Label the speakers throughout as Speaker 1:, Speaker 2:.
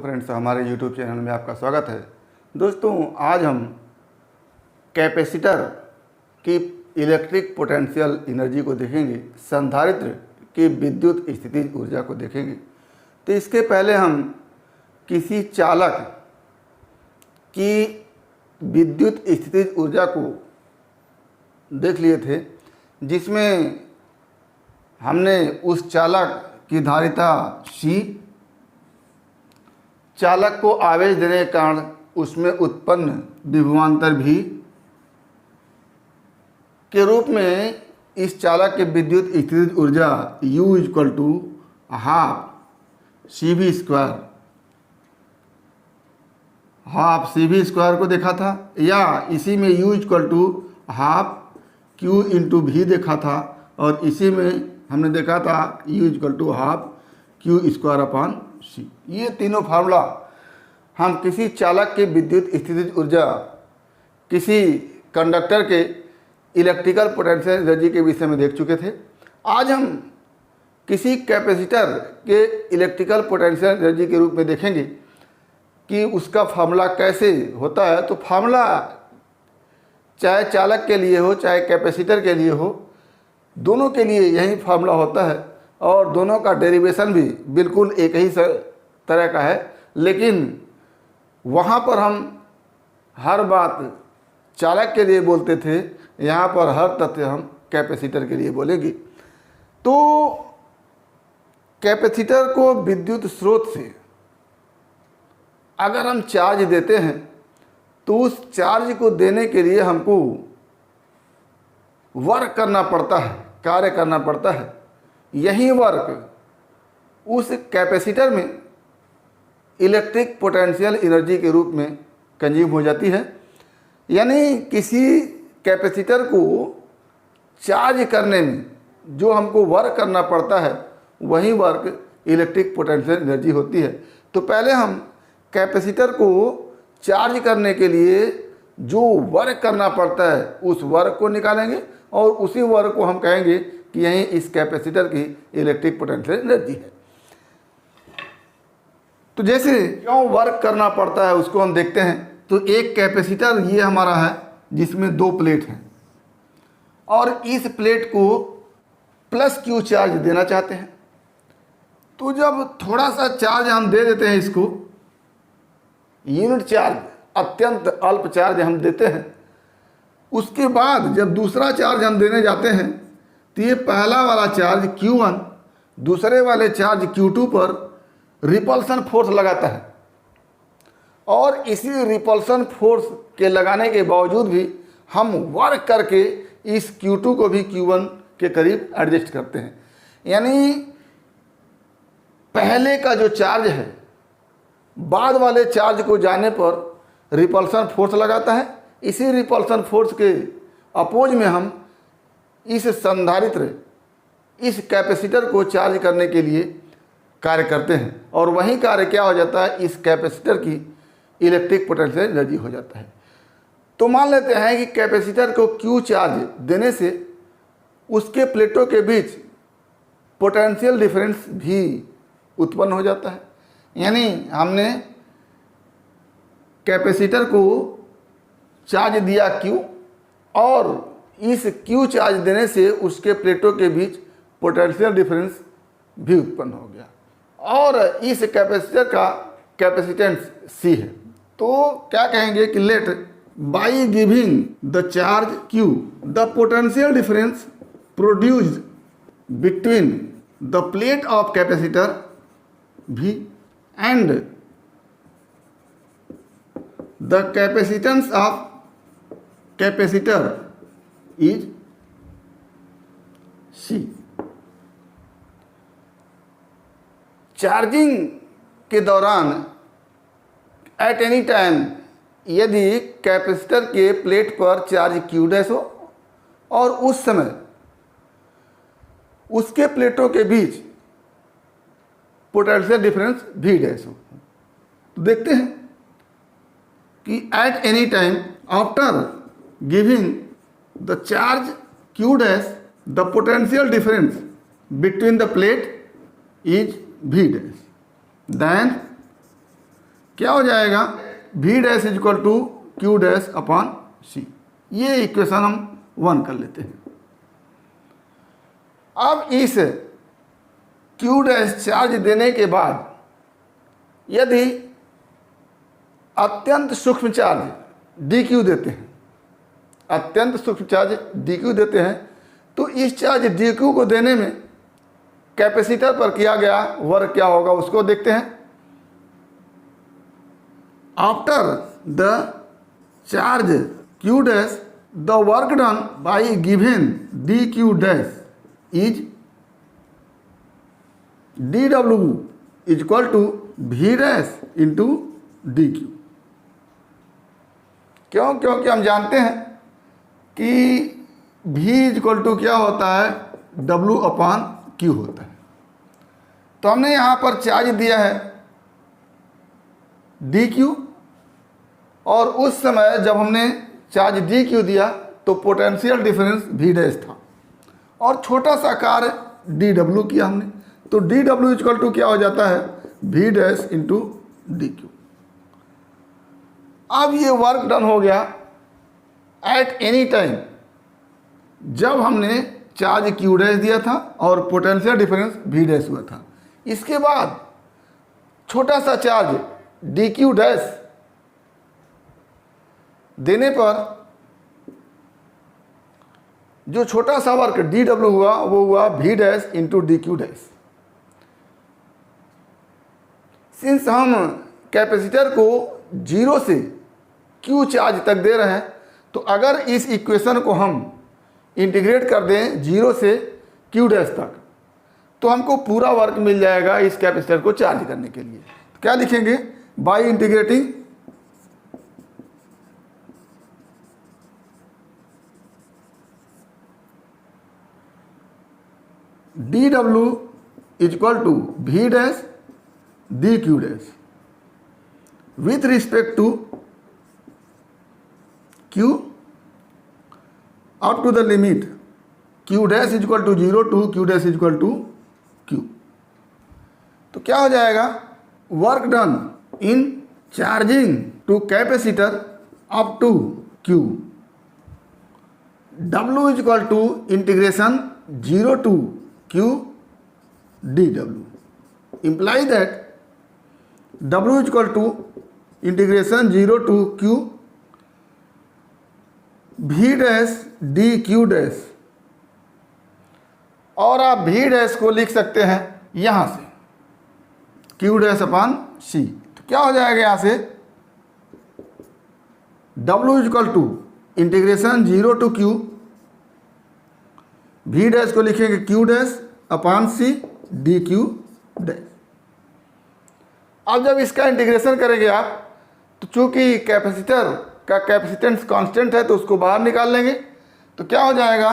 Speaker 1: Friends, हमारे YouTube channel में आपका स्वागत है। दोस्तों, आज हम कैपेसिटर की इलेक्ट्रिक पोटेंशियल एनर्जी को देखेंगे, संधारित्र की विद्युत स्थितिज ऊर्जा को देखेंगे। तो इसके पहले हम किसी चालक की विद्युत स्थितिज ऊर्जा को देख लिए थे, जिसमें हमने उस चालक की धारिता C, चालक को आवेश देने के कारण उसमें उत्पन्न विभवांतर V के रूप में इस चालक के विद्युत स्थितिज ऊर्जा U = हाफ CV² को देखा था, या इसी में U = हाफ Q × V देखा था, और इसी में हमने देखा था U = हाफ Q²/C। ये तीनों फार्मूला हम किसी चालक के विद्युत स्थितिज ऊर्जा, किसी कंडक्टर के इलेक्ट्रिकल पोटेंशियल एनर्जी के विषय में देख चुके थे। आज हम किसी कैपेसिटर के इलेक्ट्रिकल पोटेंशियल एनर्जी के रूप में देखेंगे कि उसका फार्मूला कैसे होता है। तो फार्मूला चाहे चालक के लिए हो चाहे कैपेसिटर के लिए हो, दोनों के लिए यही फार्मूला होता है, और दोनों का डेरिवेशन भी बिल्कुल एक ही तरह का है। लेकिन वहाँ पर हम हर बात चालक के लिए बोलते थे, यहाँ पर हर तथ्य हम कैपेसिटर के लिए बोलेंगे। तो कैपेसिटर को विद्युत स्रोत से अगर हम चार्ज देते हैं तो उस चार्ज को देने के लिए हमको वर्क करना पड़ता है, कार्य करना पड़ता है। यही वर्क उस कैपेसिटर में इलेक्ट्रिक पोटेंशियल एनर्जी के रूप में कंज्यूम हो जाती है। यानी किसी कैपेसिटर को चार्ज करने में जो हमको वर्क करना पड़ता है, वही वर्क इलेक्ट्रिक पोटेंशियल एनर्जी होती है। तो पहले हम कैपेसिटर को चार्ज करने के लिए जो वर्क करना पड़ता है उस वर्क को निकालेंगे, और उसी वर्क को हम कहेंगे कि यही इस कैपेसिटर की इलेक्ट्रिक पोटेंशियल एनर्जी है। तो जैसे क्यों वर्क करना पड़ता है उसको हम देखते हैं। तो एक कैपेसिटर ये हमारा है जिसमें दो प्लेट हैं, और इस प्लेट को +Q चार्ज देना चाहते हैं। तो जब थोड़ा सा चार्ज हम दे देते हैं, इसको यूनिट चार्ज, अत्यंत अल्प चार्ज हम देते हैं, उसके बाद जब दूसरा चार्ज हम देने जाते हैं तो ये पहला वाला चार्ज Q1 दूसरे वाले चार्ज Q2 पर रिपल्सन फोर्स लगाता है, और इसी रिपल्सन फोर्स के लगाने के बावजूद भी हम वर्क करके इस Q2 को भी Q1 के करीब एडजस्ट करते हैं। यानी पहले का जो चार्ज है बाद वाले चार्ज को जाने पर रिपल्सन फोर्स लगाता है। इसी रिपल्सन फोर्स के अपोज में हम इस संधारित्र, इस कैपेसिटर को चार्ज करने के लिए कार्य करते हैं, और वही कार्य क्या हो जाता है, इस कैपेसिटर की इलेक्ट्रिक पोटेंशियल एनर्जी हो जाता है। तो मान लेते हैं कि कैपेसिटर को Q चार्ज देने से उसके प्लेटों के बीच पोटेंशियल डिफरेंस भी उत्पन्न हो जाता है। यानी हमने कैपेसिटर को चार्ज दिया Q, और इस Q चार्ज देने से उसके प्लेटों के बीच पोटेंशियल डिफरेंस भी उत्पन्न हो गया, और इस कैपेसिटर का कैपेसिटेंस C है। तो क्या कहेंगे कि let by giving the charge Q the potential difference produced between the plate of capacitor V and the capacitance of capacitor is C। Charging के दौरान एट एनी टाइम यदि कैपेसिटर के प्लेट पर चार्ज Q' हो, और उस समय उसके प्लेटों के बीच पोटेंशियल डिफरेंस V' हो, तो देखते हैं कि at any time after giving the charge Q' the potential difference between the plate is V', then क्या हो जाएगा, v dash is equal to q dash upon c. ये इक्वेशन हम 1 कर लेते हैं। अब इस क्यू डैश चार्ज देने के बाद यदि अत्यंत सूक्ष्म चार्ज डी क्यू देते हैं, अत्यंत सूक्ष्म चार्ज डी क्यू देते हैं, तो इस चार्ज डी क्यू को देने में कैपेसिटर पर किया गया वर्क क्या होगा उसको देखते हैं। After the charge Q dash the work done by given D Q dash is D W is equal to V dash into D Q. क्यों? क्योंकि हम जानते हैं कि v इज इक्वल टू क्या होता है, w अपॉन q होता है। तो हमने यहाँ पर चार्ज दिया है dq, और उस समय जब हमने चार्ज dq दिया तो पोटेंशियल डिफरेंस v डैश था, और छोटा सा कार्य dw किया हमने, तो dw इक्वल टू क्या हो जाता है, v डैश इंटू dq। अब ये वर्क डन हो गया एट एनी टाइम जब हमने चार्ज क्यू डैश दिया था और पोटेंशियल डिफरेंस v डैश हुआ था। इसके बाद छोटा सा चार्ज डी क्यू डैश देने पर जो छोटा सा वर्क डी डब्ल्यू हुआ वो हुआ v dash into D Q dash. Since हम कैपेसिटर को 0 से q चार्ज तक दे रहे हैं, तो अगर इस इक्वेशन को हम इंटीग्रेट कर दें 0 से q डैश तक, तो हमको पूरा वर्क मिल जाएगा इस कैपेसिटर को चार्ज करने के लिए। तो क्या लिखेंगे, by integrating D W is equal to V dash D Q dash with respect to q up to the limit q dash is equal to 0 to q dash is equal to q। तो क्या हो जाएगा, work done in charging to capacitor up to q w is equal to integration 0 to q dw imply that w is equal to integration 0 to q v dash D Q dash, और आप v dash को लिख सकते हैं यहाँ से q dash upon c। तो क्या हो जाएगा यहाँ से, w is equal to integration 0 to q, v dash को लिखेंगे q dash upon c D Q dash. अब जब इसका इंटीग्रेशन करेंगे आप, तो चूंकि कैपेसिटर का कैपेसिटेंस कांस्टेंट है तो उसको बाहर निकाल लेंगे। तो क्या हो जाएगा,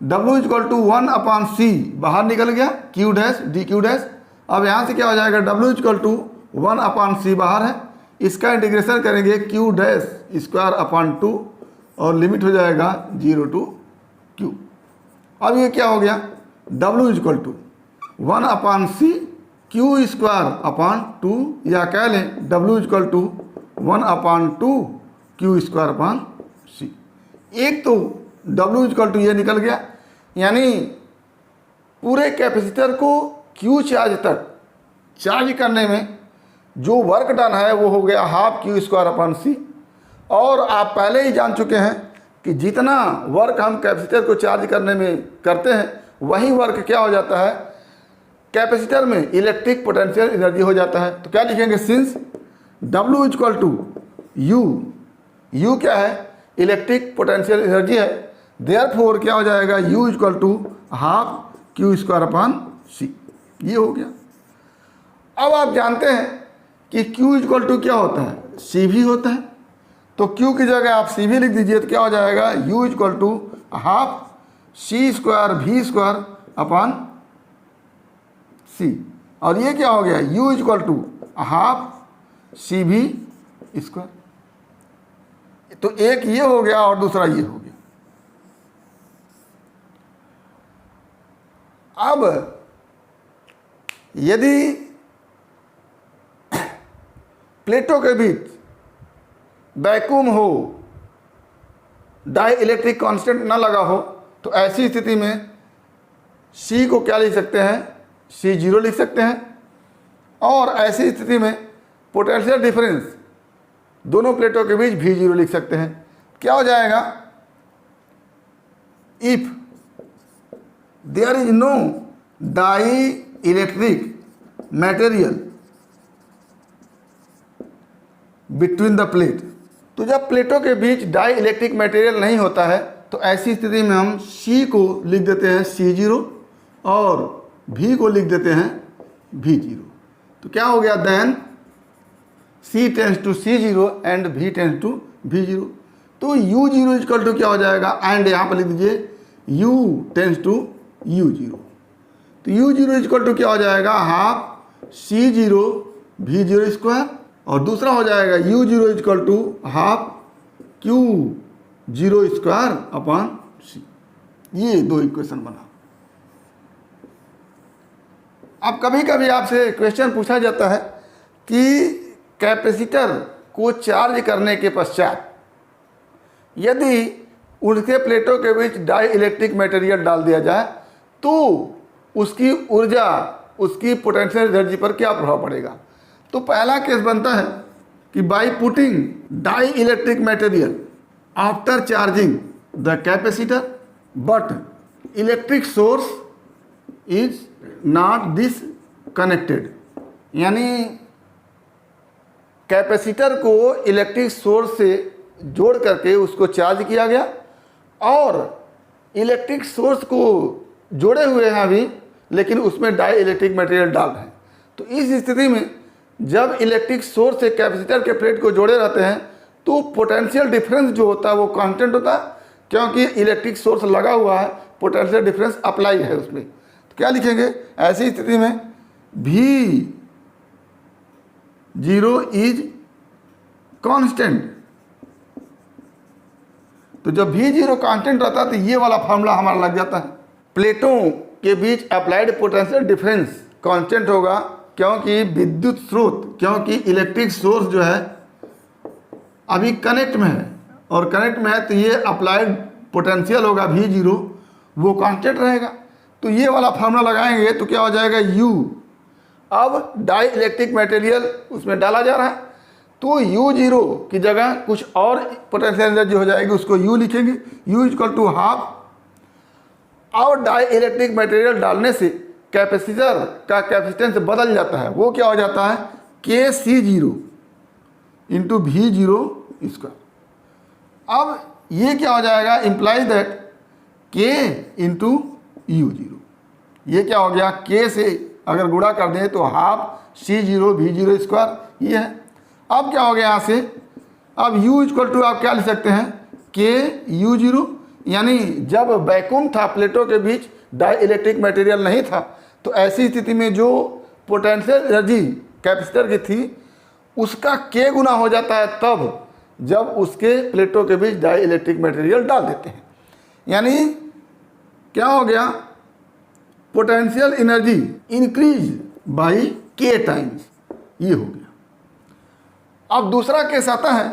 Speaker 1: W इक्वल टू 1 अपॉन सी बाहर निकल गया, Q dash D Q dash. अब यहाँ से क्या हो जाएगा, W इक्वल टू 1 अपॉन सी बाहर है, इसका इंटीग्रेशन करेंगे Q डैश स्क्वायर अपॉन 2 और लिमिट हो जाएगा 0 टू Q। अब ये क्या हो गया, W equal to 1 upon c Q square upon 2, या कह लें W equal to 1 upon 2 Q square upon c. एक तो W इक्वल टू ये निकल गया, यानी पूरे कैपेसिटर को Q चार्ज तक चार्ज करने में जो वर्क डन है वो हो गया हाफ Q स्क्वायर अपॉन सी। और आप पहले ही जान चुके हैं कि जितना वर्क हम कैपेसिटर को चार्ज करने में करते हैं वही वर्क क्या हो जाता है, कैपेसिटर में इलेक्ट्रिक पोटेंशियल एनर्जी हो जाता है। तो क्या लिखेंगे, since W equal to U क्या है, इलेक्ट्रिक पोटेंशियल एनर्जी है, देयरफॉर क्या हो जाएगा, U equal to half Q square upon c. ये हो गया। अब आप जानते हैं कि Q इक्वल टू क्या होता है, CV होता है। तो Q की जगह आप CV लिख दीजिए, तो क्या हो जाएगा, U equal to half C square V square upon C। और ये क्या हो गया, U equal to half CV square. तो एक ये हो गया और दूसरा ये हो गया। अब यदि प्लेटों के बीच वैक्यूम हो, डाई इलेक्ट्रिक कांस्टेंट ना लगा हो, तो ऐसी स्थिति में सी को क्या लिख सकते हैं, C0 लिख सकते हैं। और ऐसी स्थिति में पोटेंशियल डिफरेंस दोनों प्लेटों के बीच V0 लिख सकते हैं। क्या हो जाएगा, if there is no dielectric material between the plate. तो जब प्लेटों के बीच डाई इलेक्ट्रिक मटेरियल नहीं होता है तो ऐसी स्थिति में हम C को लिख देते हैं C0 और V को लिख देते हैं V0। तो क्या हो गया, then C tends to C0 and V tends to V0। तो U0 इक्वल टू क्या हो जाएगा, एंड यहाँ पर लिख दीजिए U टेंस टू U0। तो U0 इक्वल टू क्या हो जाएगा, हाफ C0 V0 स्क्वायर, और दूसरा हो जाएगा U0 equal to half Q0 square upon C। ये दो इक्वेशन बना। अब कभी कभी आपसे क्वेश्चन पूछा जाता है कि कैपेसिटर को चार्ज करने के पश्चात यदि उनके प्लेटों के बीच डाई इलेक्ट्रिक मटेरियल डाल दिया जाए तो उसकी ऊर्जा, उसकी पोटेंशियल एनर्जी पर क्या प्रभाव पड़ेगा। तो पहला केस बनता है कि by putting dielectric material after charging the capacitor but electric source is not disconnected, यानी कैपेसिटर को इलेक्ट्रिक सोर्स से जोड़ करके उसको चार्ज किया गया और इलेक्ट्रिक सोर्स को जोड़े हुए हैं अभी, लेकिन उसमें डाई इलेक्ट्रिक मटेरियल डाल रहे हैं। तो इस स्थिति में जब इलेक्ट्रिक सोर्स से कैपेसिटर के प्लेट को जोड़े रहते हैं तो पोटेंशियल डिफरेंस जो होता है वो कांस्टेंट होता है, क्योंकि इलेक्ट्रिक सोर्स लगा हुआ है, पोटेंशियल डिफरेंस अप्लाई है उसमें। तो क्या लिखेंगे, ऐसी स्थिति में V0 इज कांस्टेंट। तो जब V0 कांस्टेंट रहता है तो ये वाला फार्मूला हमारा लग जाता है। प्लेटों के बीच अप्लाइड पोटेंशियल डिफरेंस कांस्टेंट होगा, क्योंकि विद्युत स्रोत, क्योंकि इलेक्ट्रिक सोर्स जो है अभी कनेक्ट में है, और कनेक्ट में है तो ये अप्लाइड पोटेंशियल होगा V0, वो कांस्टेंट रहेगा। तो ये वाला फार्मूला लगाएंगे तो क्या हो जाएगा, U। अब डाई इलेक्ट्रिक मटेरियल उसमें डाला जा रहा है तो U0 की जगह कुछ और पोटेंशियल एनर्जी हो जाएगी, उसको U लिखेंगे, U इक्वल टू हाफ। और डाई इलेक्ट्रिक मटेरियल डालने से कैपेसिटर का कैपेसिटेंस बदल जाता है, वो क्या हो जाता है KC0 इंटू V0 इसका। अब ये क्या हो जाएगा, implies that K into U0। ये क्या हो गया, K से अगर गुणा कर दें तो हाफ C0 V0 स्क्वायर ये है। अब क्या हो गया यहाँ से, अब U इक्वल टू आप क्या लिख सकते हैं, KU0, यानी जब वैक्यूम था, प्लेटों के बीच डाई इलेक्ट्रिक मटेरियल नहीं था, तो ऐसी स्थिति में जो पोटेंशियल एनर्जी कैपेसिटर की थी उसका K गुना हो जाता है तब जब उसके प्लेटों के बीच डाई इलेक्ट्रिक मटेरियल डाल देते हैं। यानी क्या हो गया, potential energy increase by K times, ये हो गया। अब दूसरा केस आता है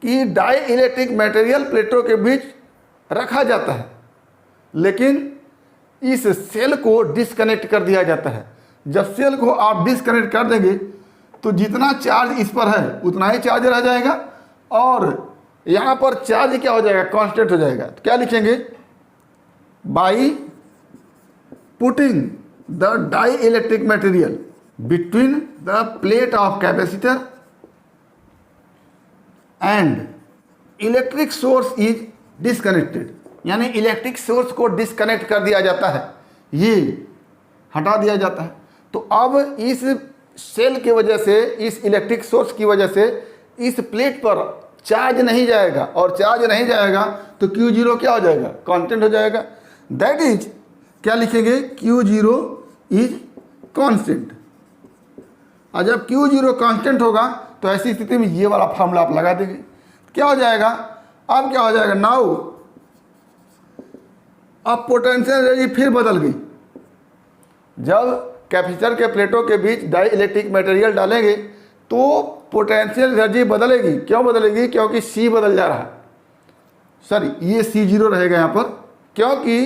Speaker 1: कि डाई इलेक्ट्रिक मटेरियल प्लेटों के बीच रखा जाता है, लेकिन इस सेल को डिस्कनेक्ट कर दिया जाता है। जब सेल को आप डिस्कनेक्ट कर देंगे तो जितना चार्ज इस पर है उतना ही चार्ज रह जाएगा, और यहाँ पर चार्ज क्या हो जाएगा, कांस्टेंट हो जाएगा। तो क्या लिखेंगे, by putting the dielectric material between the plate of capacitor and electric source is disconnected, यानी इलेक्ट्रिक सोर्स को डिस्कनेक्ट कर दिया जाता है, ये हटा दिया जाता है। तो अब इस सेल की वजह से, इस इलेक्ट्रिक सोर्स की वजह से इस प्लेट पर चार्ज नहीं जाएगा, और चार्ज नहीं जाएगा तो Q0 क्या हो जाएगा, कांस्टेंट हो जाएगा। दैट इज क्या लिखेंगे, Q0 इज कांस्टेंट। और जब Q0 कांस्टेंट होगा तो ऐसी स्थिति में ये वाला फार्मूला आप लगा देंगे, क्या हो जाएगा, अब क्या हो जाएगा, नाउ अब पोटेंशियल एनर्जी फिर बदल गई। जब कैपेसिटर के प्लेटों के बीच डाई इलेक्ट्रिक मटेरियल डालेंगे तो पोटेंशियल एनर्जी बदलेगी। क्यों बदलेगी? क्योंकि C बदल जा रहा है, सॉरी ये C0 रहेगा यहाँ पर, क्योंकि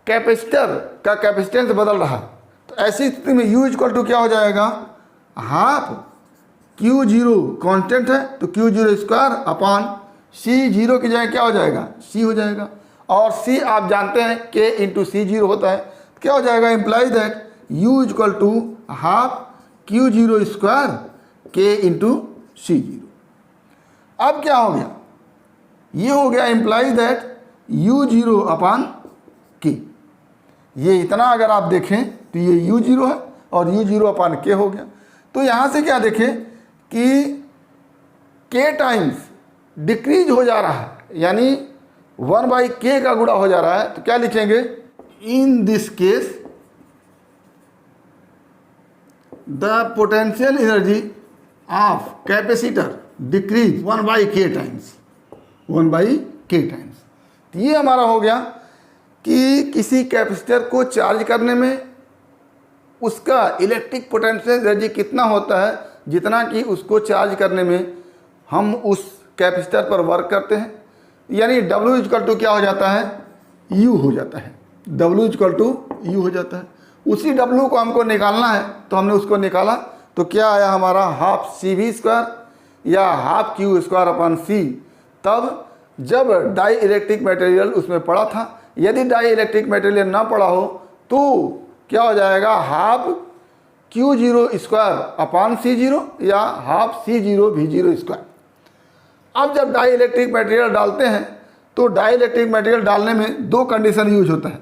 Speaker 1: कैपेसिटर का कैपेसिटेंस बदल रहा है। तो ऐसी स्थिति में U इक्वल टू क्या हो जाएगा? हाफ Q0 कांस्टेंट है तो Q0 स्क्वायर अपॉन C0 की जगह क्या हो जाएगा? C हो जाएगा। और C आप जानते हैं K इंटू C0 होता है, तो क्या हो जाएगा? Implies that U equal to half Q0 square K into C0। अब क्या हो गया? ये हो गया implies that U0 upon K। ये इतना अगर आप देखें तो ये U0 है और U0 अपॉन K हो गया। तो यहाँ से क्या देखें कि K टाइम्स डिक्रीज हो जा रहा है, यानी 1/K का गुणा हो जा रहा है। तो क्या लिखेंगे? In this case the potential energy of capacitor decrease 1/K times, 1/K times. तो ये हमारा हो गया कि किसी कैपेसिटर को चार्ज करने में उसका इलेक्ट्रिक पोटेंशियल एनर्जी कितना होता है, जितना कि उसको चार्ज करने में हम उस कैपेसिटर पर वर्क करते हैं। यानी W इक्वल टू क्या हो जाता है? U हो जाता है। W इक्वल टू U हो जाता है। उसी W को हमको निकालना है, तो हमने उसको निकाला तो क्या आया हमारा? हाफ CV स्क्वायर या half Q square upon C। तब जब डाई इलेक्ट्रिक मटेरियल उसमें पड़ा था, यदि डाई इलेक्ट्रिक मटेरियल ना पड़ा हो तो क्या हो जाएगा? Half Q0 square upon C0 या हाफ C0 V0 स्क्वायर। अब जब डाई इलेक्ट्रिक मटेरियल डालते हैं तो डाई इलेक्ट्रिक मटेरियल डालने में दो कंडीशन यूज होता है।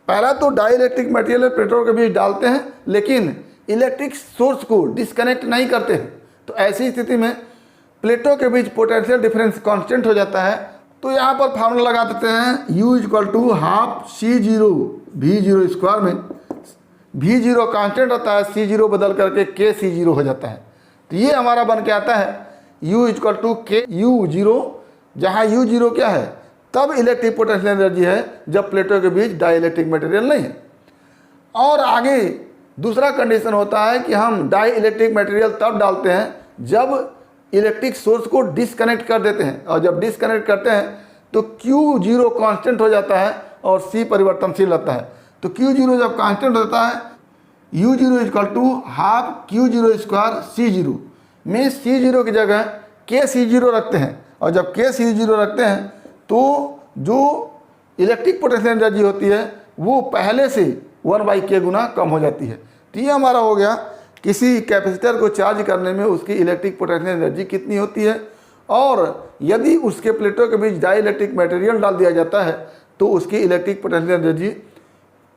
Speaker 1: पहला तो डाई इलेक्ट्रिक मटेरियल प्लेटों के बीच डालते हैं लेकिन इलेक्ट्रिक सोर्स को डिस्कनेक्ट नहीं करते हैं। तो ऐसी स्थिति में प्लेटों के बीच पोटेंशियल डिफरेंस कांस्टेंट हो जाता है। तो यहाँ पर फार्मूला लगा देते हैं U equal to half C0 V0 square में V0 कांस्टेंट होता है, C0 बदल करके K C0 हो जाता है। तो ये हमारा बन के आता है U equal to K U0, जहाँ U0 क्या है? तब इलेक्ट्रिक पोटेंशियल एनर्जी है जब प्लेटों के बीच डाई इलेक्ट्रिक मटेरियल नहीं है। और आगे दूसरा कंडीशन होता है कि हम डाई इलेक्ट्रिक मटेरियल तब डालते हैं जब इलेक्ट्रिक सोर्स को डिसकनेक्ट कर देते हैं, और जब डिसकनेक्ट करते हैं तो Q0 कांस्टेंट हो जाता है और C परिवर्तनशील रहता है। तो Q0 जब कांस्टेंट होता है U0 equal to half Q0 square C0 में C0 की जगह K C0 रखते हैं, और जब K C0 रखते हैं तो जो इलेक्ट्रिक पोटेंशियल एनर्जी होती है वो पहले से 1/K गुना कम हो जाती है। तो ये हमारा हो गया किसी कैपेसिटर को चार्ज करने में उसकी इलेक्ट्रिक पोटेंशियल एनर्जी कितनी होती है, और यदि उसके प्लेटों के बीच डाई इलेक्ट्रिक मटेरियल डाल दिया जाता है तो उसकी इलेक्ट्रिक पोटेंशियल एनर्जी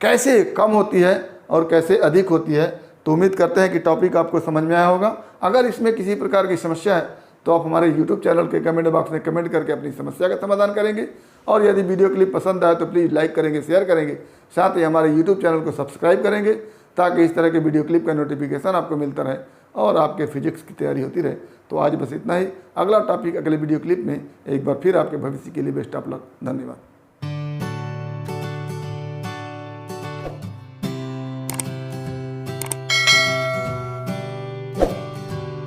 Speaker 1: कैसे कम होती है और कैसे अधिक होती है। तो उम्मीद करते हैं कि टॉपिक आपको समझ में आया होगा। अगर इसमें किसी प्रकार की समस्या है तो आप हमारे YouTube चैनल के कमेंट बॉक्स में कमेंट करके अपनी समस्या का समाधान करेंगे। और यदि वीडियो क्लिप पसंद आए तो प्लीज़ लाइक करेंगे, शेयर करेंगे, साथ ही हमारे YouTube चैनल को सब्सक्राइब करेंगे ताकि इस तरह के वीडियो क्लिप का नोटिफिकेशन आपको मिलता रहे और आपके फिजिक्स की तैयारी होती रहे। तो आज बस इतना ही। अगला टॉपिक अगले वीडियो क्लिप में एक बार फिर आपके भविष्य के लिए बेस्ट ऑफ लक। धन्यवाद।